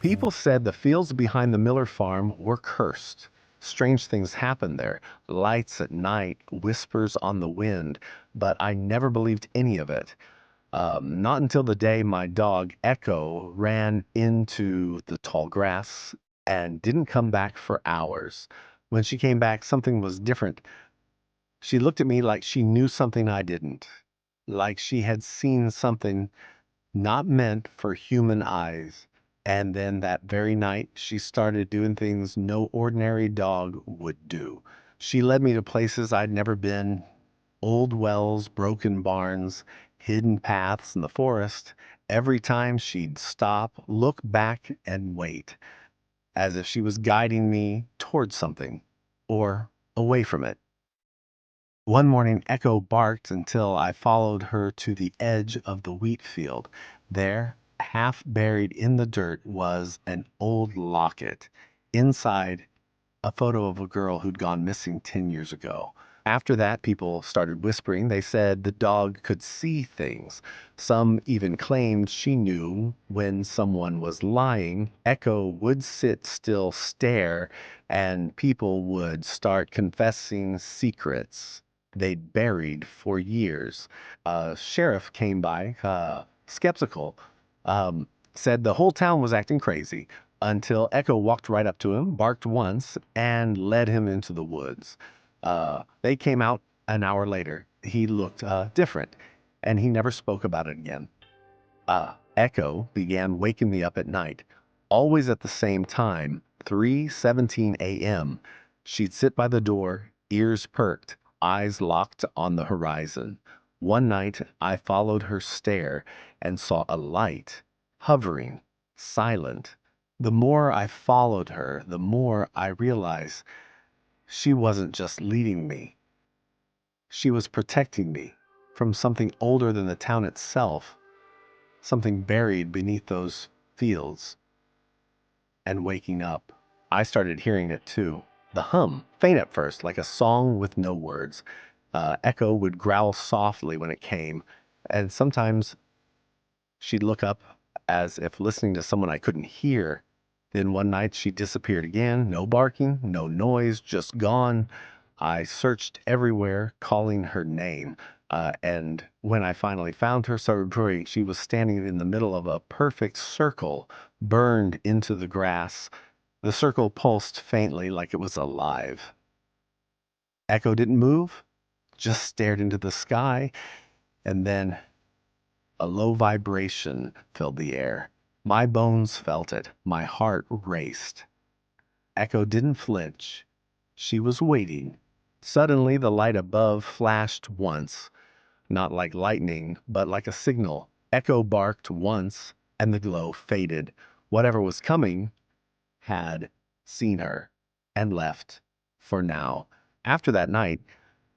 People said the fields behind the Miller farm were cursed. Strange things happened there, lights at night, whispers on the wind, but I never believed any of it. Not until the day my dog Echo ran into the tall grass and didn't come back for hours. When she came back, something was different. She looked at me like she knew something I didn't, like she had seen something not meant for human eyes. And then that very night, she started doing things no ordinary dog would do. She led me to places I'd never been, old wells, broken barns, hidden paths in the forest. Every time she'd stop, look back, and wait, as if she was guiding me towards something or away from it. One morning, Echo barked until I followed her to the edge of the wheat field. There, half buried in the dirt, was an old locket. Inside, a photo of a girl who'd gone missing 10 years ago. After that, people started whispering. They said the dog could see things. Some even claimed she knew when someone was lying. Echo would sit still, stare, and people would start confessing secrets they'd buried for years. A sheriff came by, skeptical, said the whole town was acting crazy until Echo walked right up to him, barked once, and led him into the woods. They came out an hour later. He looked different, and he never spoke about it again. Echo began waking me up at night, always at the same time, 3:17 a.m. She'd sit by the door, ears perked, eyes locked on the horizon. One night, I followed her stare and saw a light, hovering, silent. The more I followed her, the more I realized she wasn't just leading me. She was protecting me from something older than the town itself, something buried beneath those fields. And waking up, I started hearing it too. The hum, faint at first, like a song with no words. Echo would growl softly when it came, and sometimes she'd look up as if listening to someone I couldn't hear. Then one night she disappeared again. No barking, no noise, just gone. I searched everywhere, calling her name. And when I finally found her, sorry, she was standing in the middle of a perfect circle, burned into the grass. The circle pulsed faintly like it was alive. Echo didn't move, just stared into the sky, and then a low vibration filled the air. My bones felt it. My heart raced. Echo didn't flinch. She was waiting. Suddenly, the light above flashed once, not like lightning, but like a signal. Echo barked once, and the glow faded. Whatever was coming had seen her and left for now. After that night,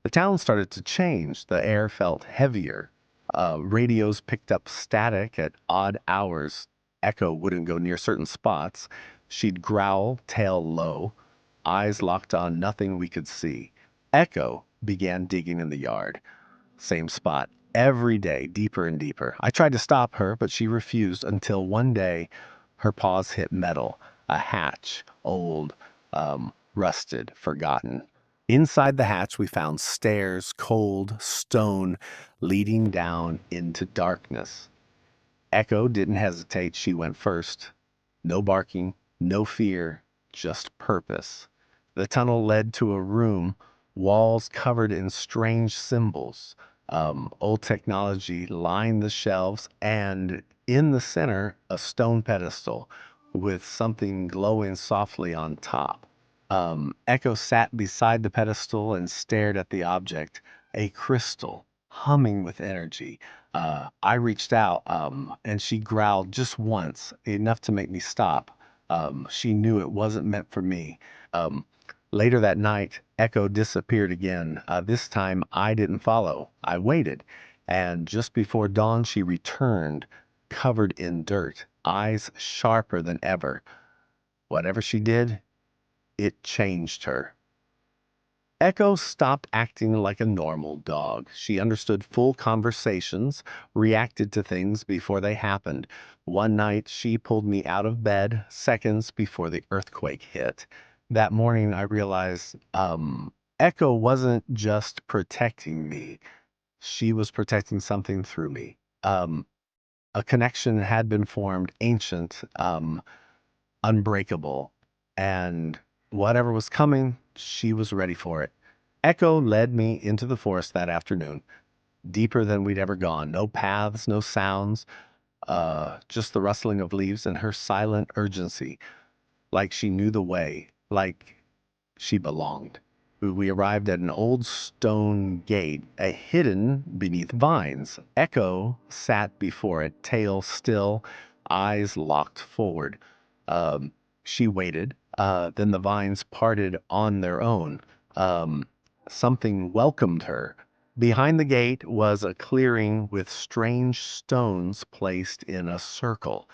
the town started to change. The air felt heavier. Radios picked up static at odd hours. Echo wouldn't go near certain spots. She'd growl, tail low, eyes locked on nothing we could see. Echo began digging in the yard. Same spot. Every day, deeper and deeper. I tried to stop her, but she refused until one day her paws hit metal. A hatch, old, rusted, forgotten. Inside the hatch, we found stairs, cold, stone, leading down into darkness. Echo didn't hesitate. She went first. No barking, no fear, just purpose. The tunnel led to a room, walls covered in strange symbols. Old technology lined the shelves, and in the center, a stone pedestal with something glowing softly on top. Echo sat beside the pedestal and stared at the object, a crystal humming with energy. I reached out, and she growled just once, enough to make me stop. She knew it wasn't meant for me. Um, Later that night, Echo disappeared again. This time I didn't follow. I waited, and just before dawn, she returned, covered in dirt, eyes sharper than ever. Whatever she did, it changed her. Echo stopped acting like a normal dog. She understood full conversations, reacted to things before they happened. One night, she pulled me out of bed seconds before the earthquake hit. That morning, I realized Echo wasn't just protecting me, she was protecting something through me. A connection had been formed, ancient, unbreakable, and whatever was coming, she was ready for it. Echo led me into the forest that afternoon, deeper than we'd ever gone. No paths, no sounds, just the rustling of leaves and her silent urgency, like she knew the way, like she belonged. We arrived at an old stone gate, hidden beneath vines. Echo sat before it, tail still, eyes locked forward. Um, she waited. Then the vines parted on their own. Um, Something welcomed her. Behind the gate was a clearing with strange stones placed in a circle.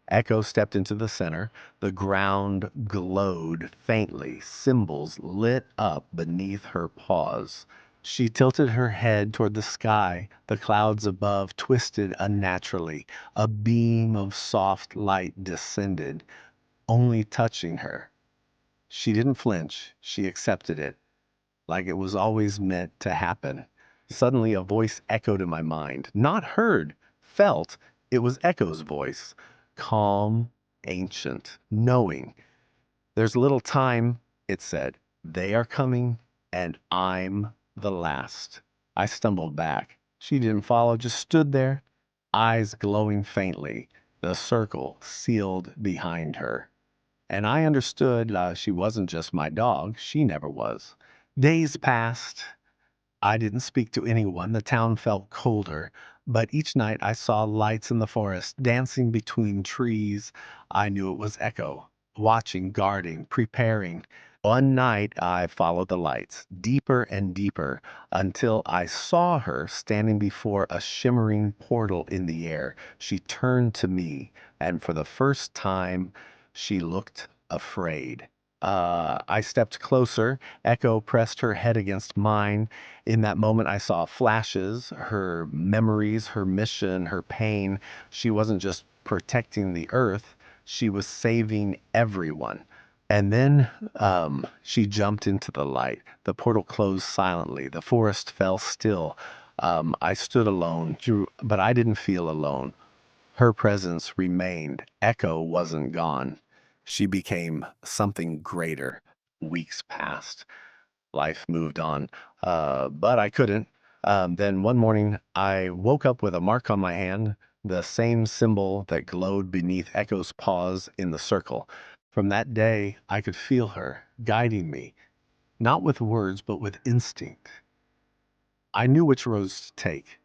Echo stepped into the center. The ground glowed faintly, symbols lit up beneath her paws. She tilted her head toward the sky. The clouds above twisted unnaturally. A beam of soft light descended, only touching her. She didn't flinch. She accepted it, like it was always meant to happen. Suddenly, a voice echoed in my mind. Not heard, felt. It was Echo's voice. Calm, ancient, knowing. There's little time, it said. They are coming, and I'm the last. I stumbled back. She didn't follow, just stood there, eyes glowing faintly, the circle sealed behind her. And I understood she wasn't just my dog. She never was. Days passed. I didn't speak to anyone. The town felt colder. But each night I saw lights in the forest, dancing between trees. I knew it was Echo, watching, guarding, preparing. One night I followed the lights, deeper and deeper, until I saw her standing before a shimmering portal in the air. She turned to me, and for the first time, she looked afraid. I stepped closer. Echo pressed her head against mine. In that moment, I saw flashes, her memories, her mission, her pain. She wasn't just protecting the earth, she was saving everyone. And then she jumped into the light. The portal closed silently. The forest fell still. I stood alone, but I didn't feel alone. Her presence remained. Echo wasn't gone. She became something greater. Weeks passed. Life moved on, but I couldn't. Then one morning, I woke up with a mark on my hand, the same symbol that glowed beneath Echo's paws in the circle. From that day, I could feel her guiding me, not with words, but with instinct. I knew which roads to take,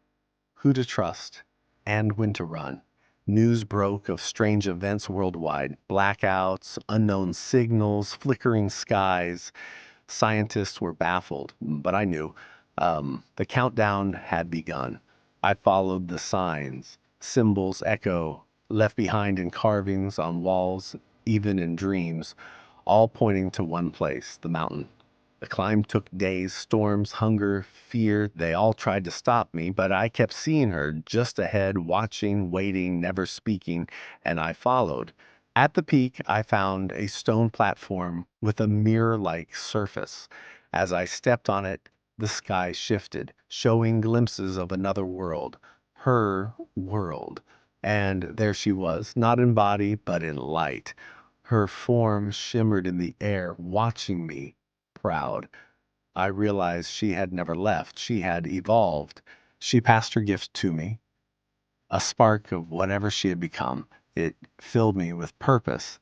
who to trust, and when to run. News broke of strange events worldwide, blackouts, unknown signals, flickering skies. Scientists were baffled, but I knew. The countdown had begun. I followed the signs, symbols echo, left behind in carvings on walls, even in dreams, all pointing to one place, the mountain. The climb took days, storms, hunger, fear. They all tried to stop me, but I kept seeing her just ahead, watching, waiting, never speaking, and I followed. At the peak, I found a stone platform with a mirror-like surface. As I stepped on it, the sky shifted, showing glimpses of another world, her world. And there she was, not in body, but in light. Her form shimmered in the air, watching me, proud. I realized she had never left. She had evolved. She passed her gift to me, a spark of whatever she had become. It filled me with purpose.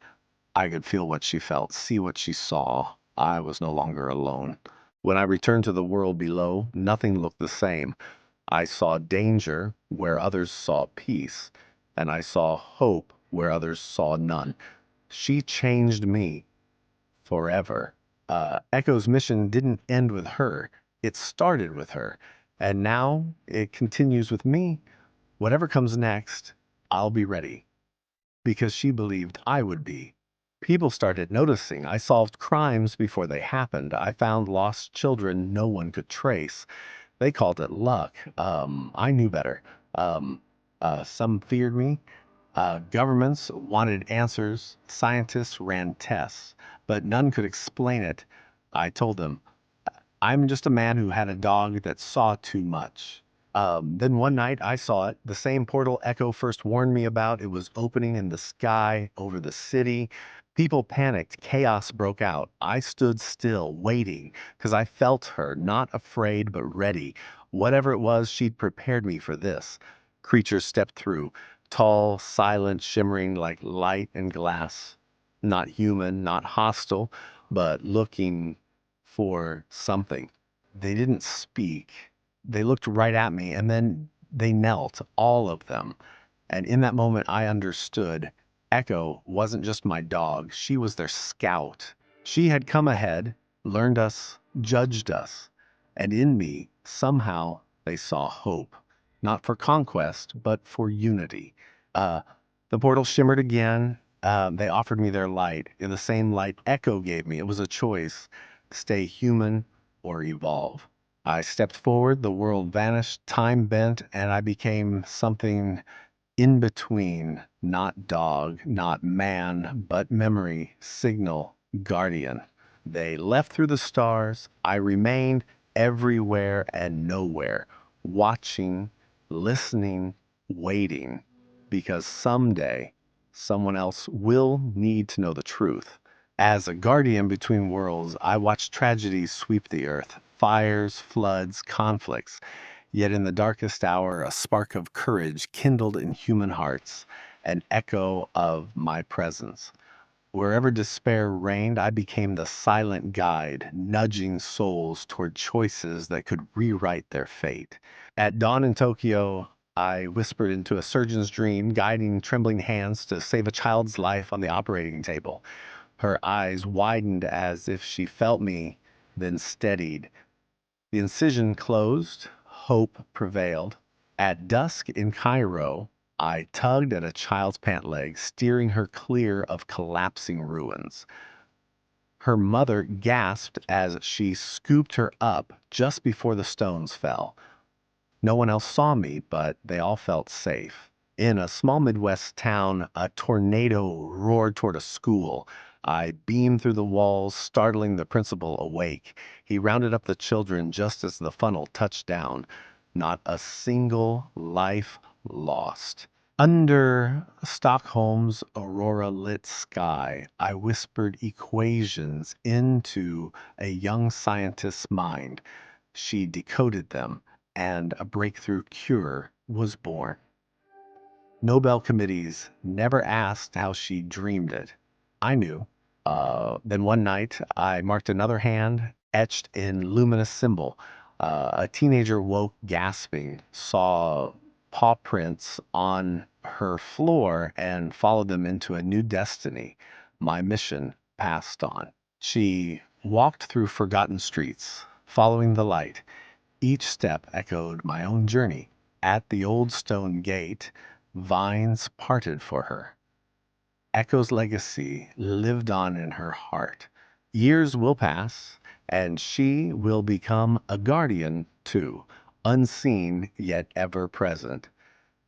I could feel what she felt, see what she saw. I was no longer alone. When I returned to the world below, nothing looked the same. I saw danger where others saw peace, and I saw hope where others saw none. She changed me forever. Echo's mission didn't end with her, it started with her. And now it continues with me. Whatever comes next, I'll be ready because she believed I would be. People started noticing. I solved crimes before they happened. I found lost children no one could trace. They called it luck. I knew better. Um, some feared me. Governments wanted answers. Scientists ran tests, but none could explain it. I told them, I'm just a man who had a dog that saw too much. Then one night I saw it, the same portal Echo first warned me about. It was opening in the sky over the city. People panicked. Chaos broke out. I stood still, waiting, because I felt her, not afraid, but ready. Whatever it was, she'd prepared me for this. Creatures stepped through, tall, silent, shimmering like light and glass. Not human, not hostile, but looking for something. They didn't speak. They looked right at me and then they knelt, all of them. And in that moment, I understood. Echo wasn't just my dog, she was their scout. She had come ahead, learned us, judged us. And in me, somehow, they saw hope. Not for conquest, but for unity. Uh, the portal shimmered again. They offered me their light, in the same light Echo gave me. It was a choice: stay human or evolve. I stepped forward, the world vanished, time bent, and I became something in between, not dog, not man, but memory, signal, guardian. They left through the stars. I remained everywhere and nowhere, watching, listening, waiting, because someday someone else will need to know the truth. As a guardian between worlds, I watched tragedies sweep the earth: fires, floods, conflicts. Yet in the darkest hour, a spark of courage kindled in human hearts, an echo of my presence. Wherever despair reigned, I became the silent guide, nudging souls toward choices that could rewrite their fate. At dawn in Tokyo, I whispered into a surgeon's dream, guiding trembling hands to save a child's life on the operating table. Her eyes widened as if she felt me, then steadied. The incision closed, hope prevailed. At dusk in Cairo, I tugged at a child's pant leg, steering her clear of collapsing ruins. Her mother gasped as she scooped her up just before the stones fell. No one else saw me, but they all felt safe. In a small Midwest town, a tornado roared toward a school. I beamed through the walls, startling the principal awake. He rounded up the children just as the funnel touched down. Not a single life lost. Under Stockholm's aurora lit sky, I whispered equations into a young scientist's mind. She decoded them, and a breakthrough cure was born. Nobel committees never asked how she dreamed it. I knew. Then one night, I marked another hand etched in luminous symbol. A teenager woke gasping, saw paw prints on her floor, and followed them into a new destiny. My mission passed on. She walked through forgotten streets, following the light. Each step echoed my own journey. At the old stone gate, vines parted for her. Echo's legacy lived on in her heart. Years will pass, and she will become a guardian too, unseen yet ever present.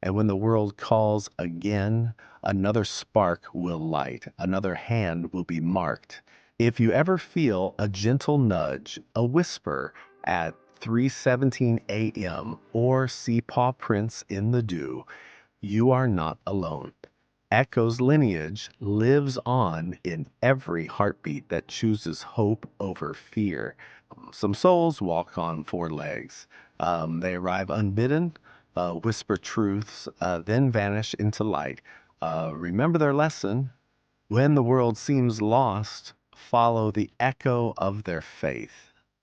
And when the world calls again, another spark will light, another hand will be marked. If you ever feel a gentle nudge, a whisper at 3:17 a.m., or see paw prints in the dew, you are not alone. Echo's lineage lives on in every heartbeat that chooses hope over fear. Some souls walk on four legs. They arrive unbidden, whisper truths, then vanish into light. Remember their lesson: when the world seems lost, follow the echo of their faith.